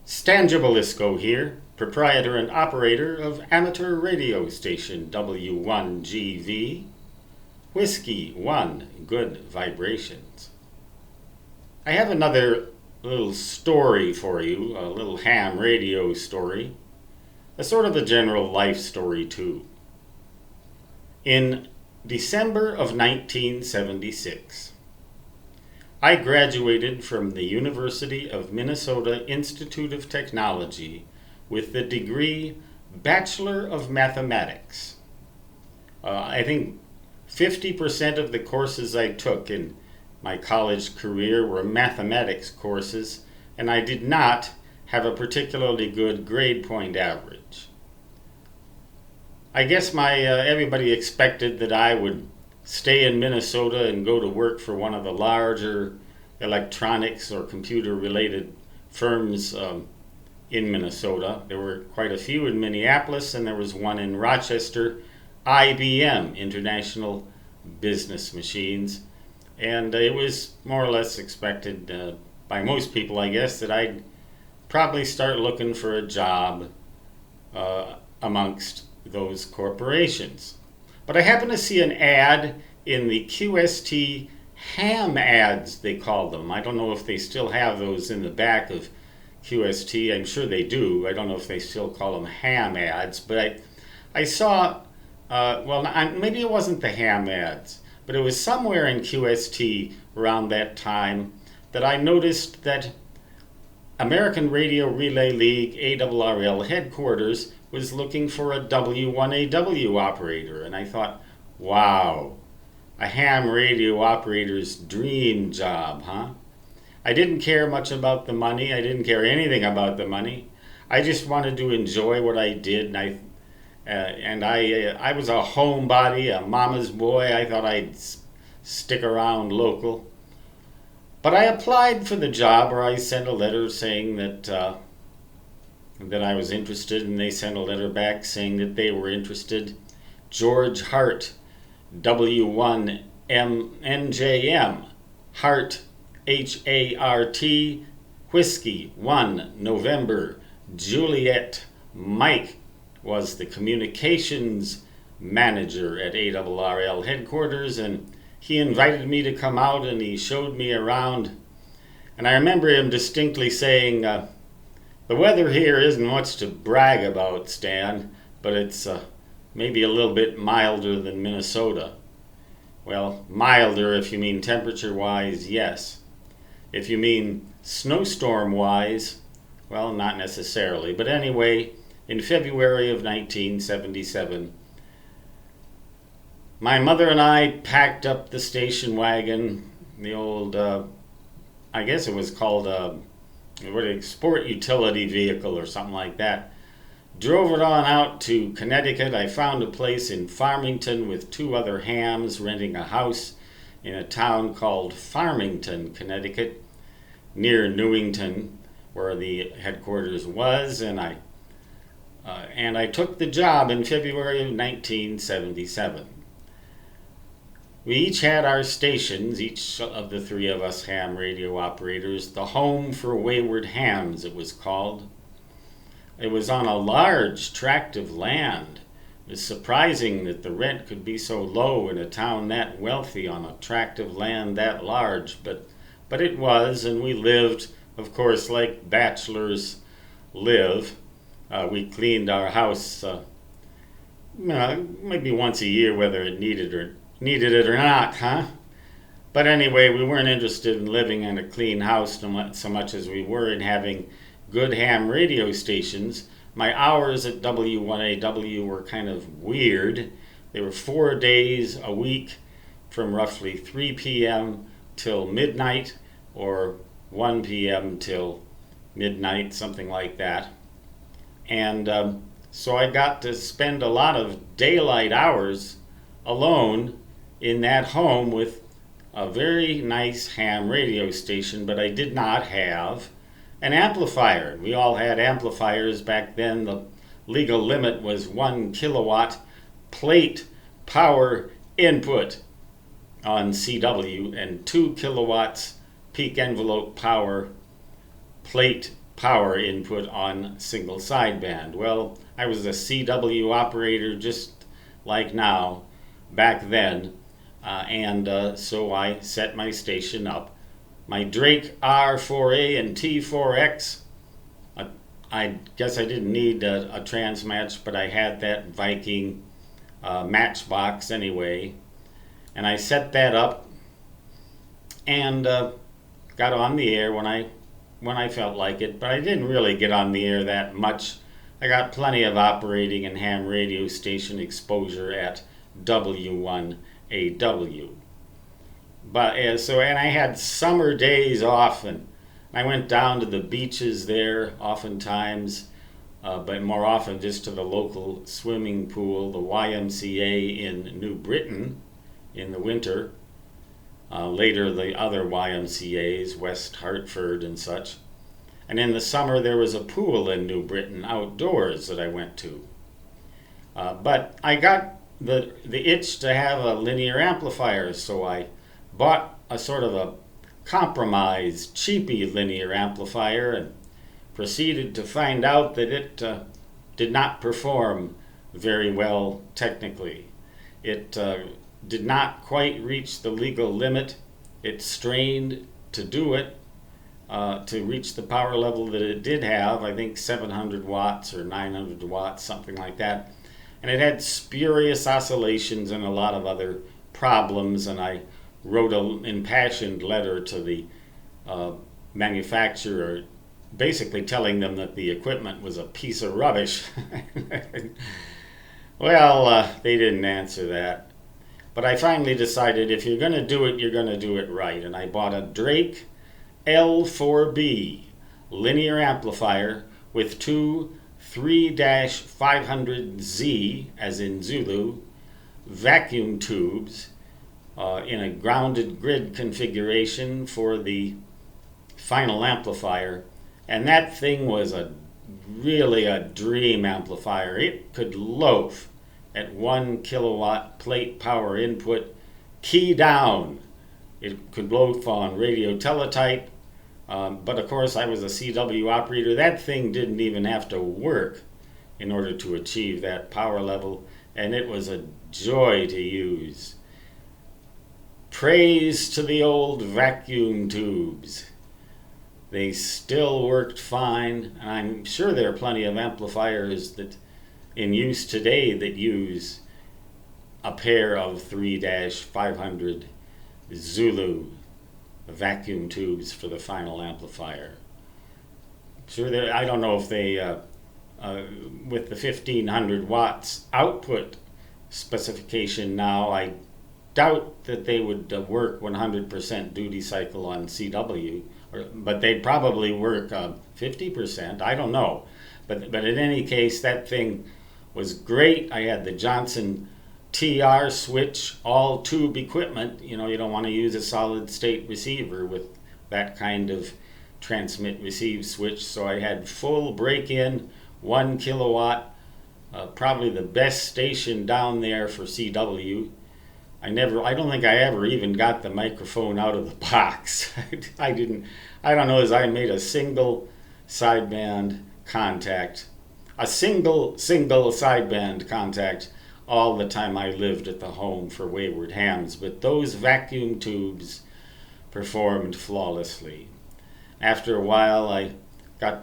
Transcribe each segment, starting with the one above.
Stan Gibilisco here, proprietor and operator of amateur radio station W1GV, Whiskey 1 Good Vibrations. I have another little story for you, a little ham radio story, a sort of a general life story too. In December of 1976, I graduated from the University of Minnesota Institute of Technology with the degree Bachelor of Mathematics. I think 50% of the courses I took in my college career were mathematics courses, and I did not have a particularly good grade point average. I guess everybody expected that I would stay in Minnesota and go to work for one of the larger electronics or computer-related firms in Minnesota. There were quite a few in Minneapolis, and there was one in Rochester, IBM, International Business Machines. And it was more or less expected by most people, I guess, that I'd probably start looking for a job amongst those corporations. But I happened to see an ad in the QST ham ads, they called them. I don't know if they still have those in the back of QST. I'm sure they do. I don't know if they still call them ham ads. But I saw, maybe it wasn't the ham ads, but it was somewhere in QST around that time that I noticed that American Radio Relay League ARRL headquarters was looking for a W1AW operator, and I thought, wow, a ham radio operator's dream job, huh? I didn't care much about the money. I didn't care anything about the money. I just wanted to enjoy what I did, and I was a homebody, a mama's boy. I thought I'd stick around local. But I applied for the job, or I sent a letter saying that I was interested, and they sent a letter back saying that they were interested. George Hart, W1NJM, Hart, H-A-R-T, Whiskey 1 November, Juliet Mike was the communications manager at ARRL headquarters, and he invited me to come out and he showed me around. And I remember him distinctly saying, the weather here isn't much to brag about, Stan, but it's maybe a little bit milder than Minnesota. Well, milder if you mean temperature-wise, yes. If you mean snowstorm-wise, well, not necessarily. But anyway, in February of 1977, my mother and I packed up the station wagon, the old, I guess it was called a sport utility vehicle or something like that. Drove it on out to Connecticut. I found a place in Farmington with two other hams renting a house in a town called Farmington, Connecticut, near Newington, where the headquarters was, and I took the job in February of 1977. We each had our stations, each of the three of us ham radio operators, the Home for Wayward Hams, it was called. It was on a large tract of land. It was surprising that the rent could be so low in a town that wealthy on a tract of land that large, but it was, and we lived, of course, like bachelors live. We cleaned our house maybe once a year, whether it needed it or not, huh? But anyway, we weren't interested in living in a clean house so much as we were in having good ham radio stations. My hours at W1AW were kind of weird. They were 4 days a week from roughly 3 p.m. till midnight, or 1 p.m. till midnight, something like that. And so I got to spend a lot of daylight hours alone in that home with a very nice ham radio station, but I did not have an amplifier. We all had amplifiers back then. The legal limit was 1 kilowatt plate power input on CW and 2 kilowatts peak envelope power plate power input on single sideband. Well, I was a CW operator just like now, back then, so I set my station up. My Drake R4A and T4X, I guess I didn't need a transmatch, but I had that Viking matchbox anyway. And I set that up and got on the air when I felt like it, but I didn't really get on the air that much. I got plenty of operating and ham radio station exposure at W1AW. But and I had summer days off, and I went down to the beaches there oftentimes, but more often just to the local swimming pool, the YMCA in New Britain in the winter. Later the other YMCAs, West Hartford and such. And in the summer there was a pool in New Britain outdoors that I went to. But I got the itch to have a linear amplifier, so I bought a sort of a compromise, cheapy linear amplifier and proceeded to find out that it did not perform very well technically. It did not quite reach the legal limit. It strained to do it, to reach the power level that it did have, I think 700 watts or 900 watts, something like that. And it had spurious oscillations and a lot of other problems, and I wrote an impassioned letter to the manufacturer, basically telling them that the equipment was a piece of rubbish. Well, they didn't answer that. But I finally decided if you're going to do it, you're going to do it right. And I bought a Drake L4B linear amplifier with two 3-500Z, as in Zulu, vacuum tubes in a grounded grid configuration for the final amplifier. And that thing was really a dream amplifier. It could loaf at 1 kilowatt plate power input, key down. It could loaf on radio teletype, but of course I was a CW operator. That thing didn't even have to work in order to achieve that power level, and it was a joy to use. Praise to the old vacuum tubes. They still worked fine, and I'm sure there are plenty of amplifiers that in use today that use a pair of 3-500 Zulu vacuum tubes for the final amplifier. Sure, I don't know if they, with the 1500 watts output specification now, I doubt that they would work 100% duty cycle on CW, but they'd probably work 50%, I don't know. But in any case, that thing was great. I had the Johnson TR switch, all tube equipment. You know, you don't want to use a solid state receiver with that kind of transmit receive switch. So I had full break-in, 1 kilowatt, probably the best station down there for CW. I don't think I ever even got the microphone out of the box. I don't know as I made a single sideband contact, a single sideband contact all the time I lived at the home for Wayward Hams, but those vacuum tubes performed flawlessly. After a while, I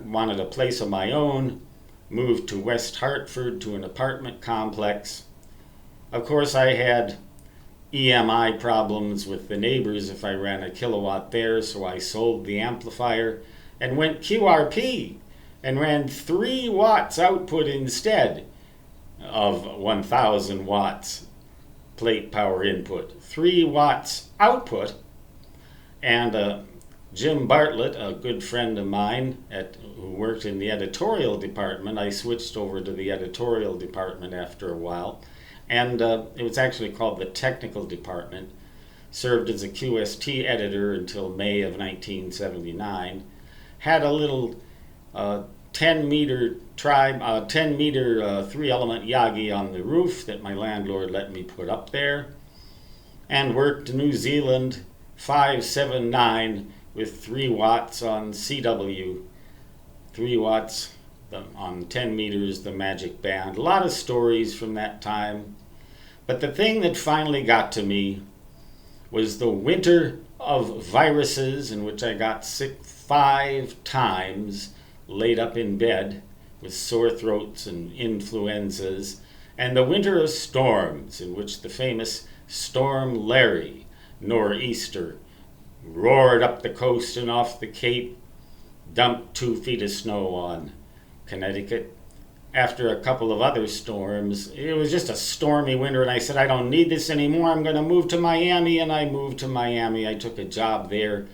wanted a place of my own, moved to West Hartford to an apartment complex. Of course, I had EMI problems with the neighbors if I ran a kilowatt there, so I sold the amplifier and went QRP and ran 3 watts output instead of 1000 watts plate power input. 3 watts output. And Jim Bartlett, a good friend of mine who worked in the editorial department, I switched over to the editorial department after a while, and it was actually called the technical department, served as a QST editor until May of 1979, had a little 10-meter 3-element Yagi on the roof that my landlord let me put up there, and worked New Zealand 579 with 3 watts on CW 3 watts on 10 meters, the magic band. A lot of stories from that time. But the thing that finally got to me was the winter of viruses, in which I got sick 5 times, laid up in bed with sore throats and influenzas, and the winter of storms, in which the famous Storm Larry nor'easter roared up the coast and off the Cape, dumped 2 feet of snow on Connecticut. After a couple of other storms, it was just a stormy winter, and I said, I don't need this anymore. I'm going to move to Miami, and I moved to Miami. I took a job there.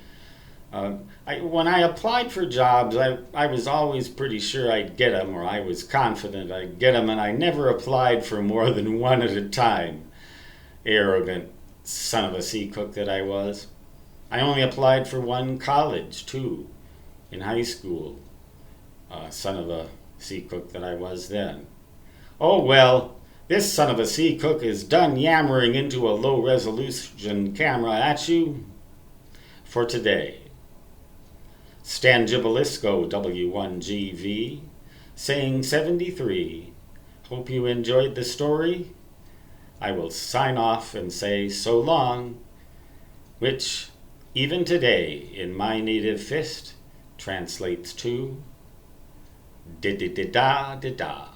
When I applied for jobs, I was always pretty sure I'd get them, or I was confident I'd get them, and I never applied for more than one at a time. Arrogant son of a sea cook that I was. I only applied for one college, too, in high school. Son of a sea cook that I was then. Oh well, this son of a sea cook is done yammering into a low resolution camera at you for today. Stan Gibilisco, W1GV, saying 73. Hope you enjoyed the story. I will sign off and say so long, which even today in my native fist translates to da-da-da-da-da-da.